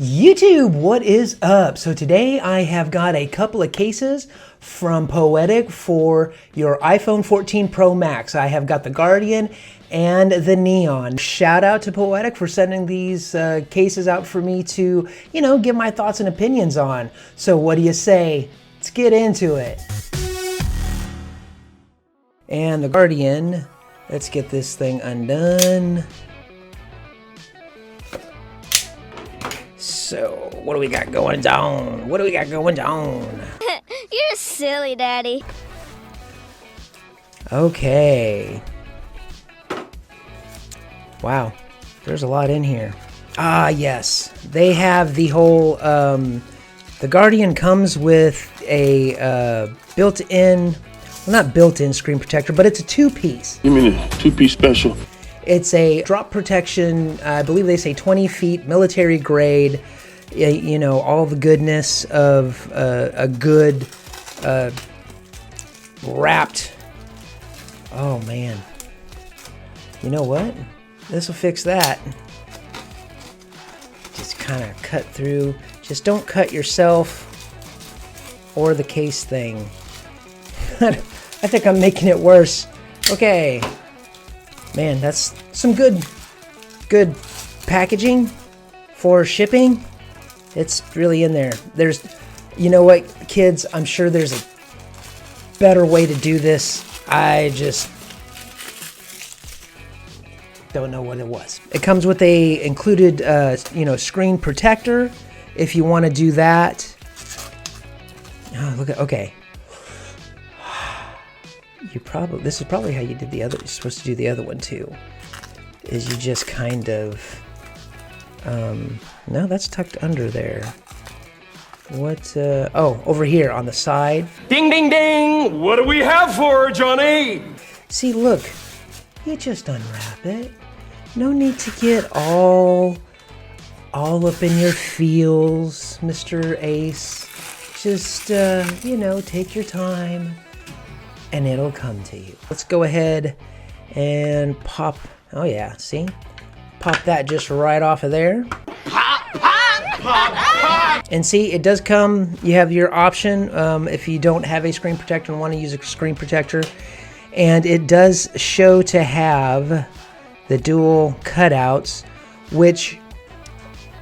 YouTube, what is up? So today I have got a couple of cases from Poetic for your iPhone 14 Pro Max. I have got the Guardian and the Neon. Shout out to Poetic for sending these cases out for me to, give my thoughts and opinions on. So what do you say? Let's get into it. And the Guardian, let's get this thing undone. So, what do we got going down? What do we got going down? You're silly, Daddy. Okay. Wow, there's a lot in here. Ah, yes. They have the whole, the Guardian comes with a built-in, well, not built-in screen protector, but it's a two-piece. You mean a two-piece special? It's a drop protection, I believe they say 20 feet, military grade, all the goodness of a good wrapped, oh man. You know what? This will fix that. Just kind of cut through. Just don't cut yourself or the case thing. I think I'm making it worse. Okay. Man, that's some good packaging for shipping. It's really in there. There's, you know what, kids, I'm sure there's a better way to do this. I just don't know what it was. It comes with a included, screen protector if you want to do that. Oh, look at, okay. This is probably how you did the other, you're supposed to do the other one too, is you just kind of, no, that's tucked under there. What, oh, over here on the side. Ding, ding, ding! What do we have for her, Johnny? See, look, you just unwrap it. No need to get all up in your feels, Mr. Ace. Just, take your time. And it'll come to you. Let's go ahead and pop, oh yeah, see? Pop that just right off of there. Pop, pop, pop, pop! And see, it does come, you have your option if you don't have a screen protector and want to use a screen protector. And it does show to have the dual cutouts, which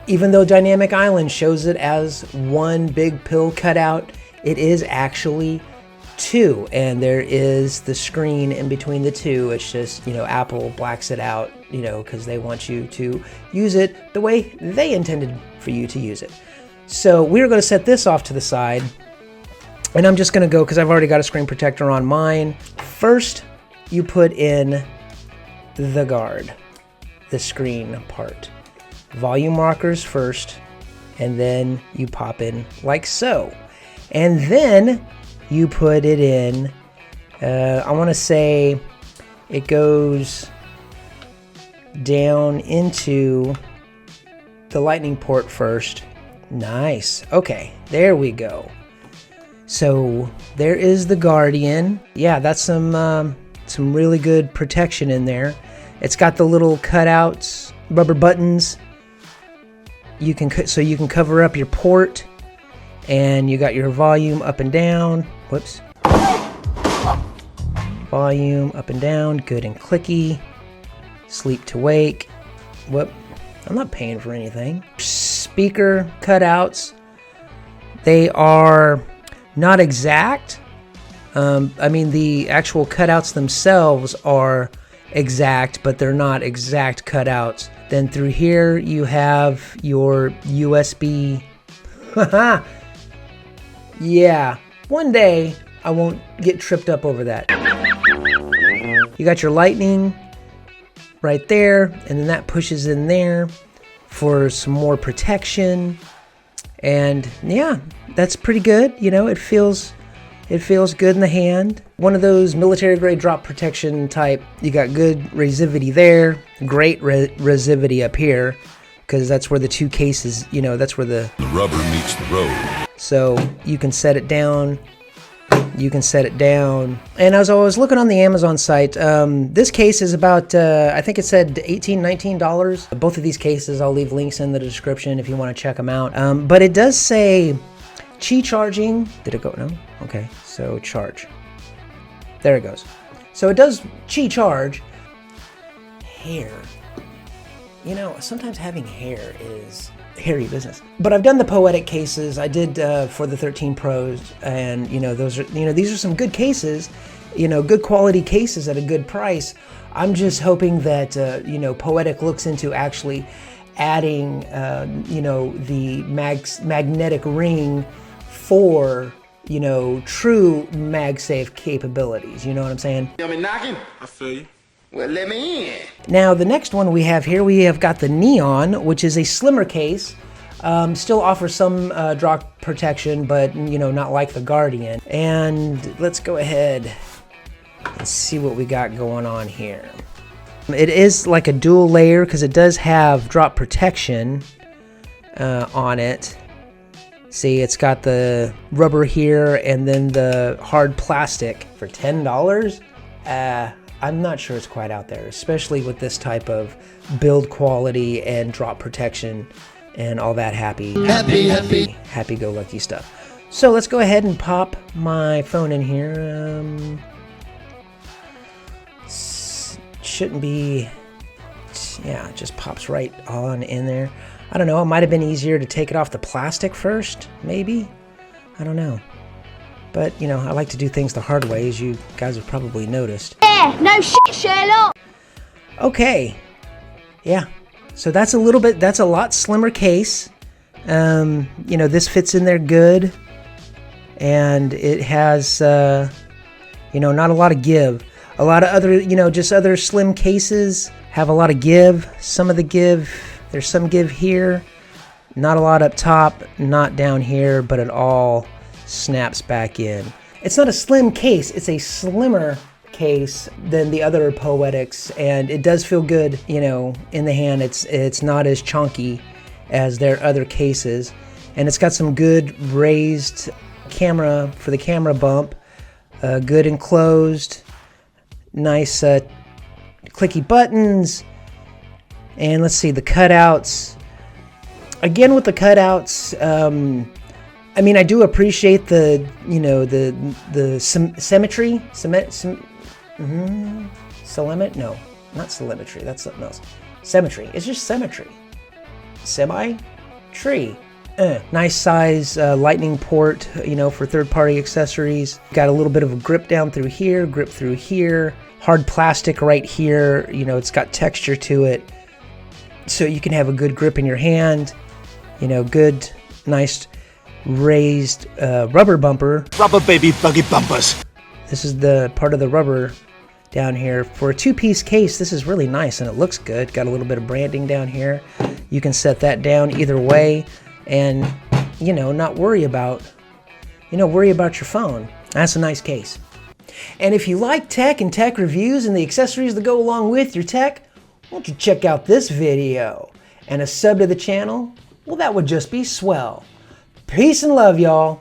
even though Dynamic Island shows it as one big pill cutout, it is actually two, and there is the screen in between the two. It's just, Apple blacks it out, because they want you to use it the way they intended for you to use it. So we're going to set this off to the side, and I'm just going to go, because I've already got a screen protector on mine. First, you put in the guard, the screen part. Volume markers first, and then you pop in like so. And then you put it in, I want to say it goes down into the lightning port first. Nice. Okay, there we go. So there is the Guardian. Yeah, that's some really good protection in there. It's got the little cutouts, rubber buttons. So you can cover up your port. And you got your volume up and down. Whoops. Volume up and down, good and clicky. Sleep to wake. Whoop. I'm not paying for anything. Speaker cutouts. They are not exact. The actual cutouts themselves are exact, but they're not exact cutouts. Then through here you have your USB. Haha. Yeah, one day I won't get tripped up over that. You got your lightning right there, and then that pushes in there for some more protection. And yeah, that's pretty good. It feels good in the hand. One of those military grade drop protection type. You got good resivity there, great resivity up here, because that's where the two cases, that's where the rubber meets the road. So you can set it down. you can set it down. And as I was looking on the Amazon site, this case is about, I think it said $18, $19. Both of these cases, I'll leave links in the description if you want to check them out. But it does say Qi charging. Did it go? No? Okay, so charge. There it goes. So it does Qi charge. Hair. You know, sometimes having hair is hairy business. But I've done the Poetic cases. I did for the 13 Pros, and you know, those are, you know, these are some good cases, you know, good quality cases at a good price. I'm just hoping that you know, Poetic looks into actually adding you know, the magnetic ring for, you know, true MagSafe capabilities. You know what I'm saying? You me knocking? I feel you. Well, let me in. Now, the next one we have here, we have got the Neon, which is a slimmer case. Still offers some drop protection, but, you know, not like the Guardian. And let's go ahead and see what we got going on here. It is like a dual layer because it does have drop protection on it. See, it's got the rubber here and then the hard plastic for $10. I'm not sure it's quite out there, especially with this type of build quality and drop protection and all that happy-go-lucky stuff. So let's go ahead and pop my phone in here. Shouldn't be, yeah, it just pops right on in there. I don't know, it might have been easier to take it off the plastic first, maybe? I don't know. But, you know, I like to do things the hard way, as you guys have probably noticed. Yeah, no shit, Sherlock. Okay. Yeah. So that's a little bit, that's a lot slimmer case. You know, this fits in there good. And it has, you know, not a lot of give. A lot of other, you know, just other slim cases have a lot of give. Some of the give, there's some give here. Not a lot up top, not down here, but it all snaps back in. It's not a slim case, it's a slimmer case than the other Poetics, and it does feel good, you know, in the hand. It's not as chunky as their other cases, and it's got some good raised camera for the camera bump, good enclosed, nice clicky buttons, and let's see the cutouts. Again with the cutouts, I mean, I do appreciate the, you know, the symmetry. No, not telemetry. That's something else. Symmetry. It's just symmetry. Semi-tree. Nice size lightning port, you know, for third-party accessories. Got a little bit of a grip down through here, grip through here. Hard plastic right here. You know, it's got texture to it, so you can have a good grip in your hand. You know, good, nice raised rubber bumper. Rubber baby buggy bumpers. This is the part of the rubber down here. For a two-piece case, this is really nice and it looks good. Got a little bit of branding down here. You can set that down either way and, you know, not worry about, you know, worry about your phone. That's a nice case. And if you like tech and tech reviews and the accessories that go along with your tech, why don't you check out this video? And a sub to the channel, well, that would just be swell. Peace and love, y'all.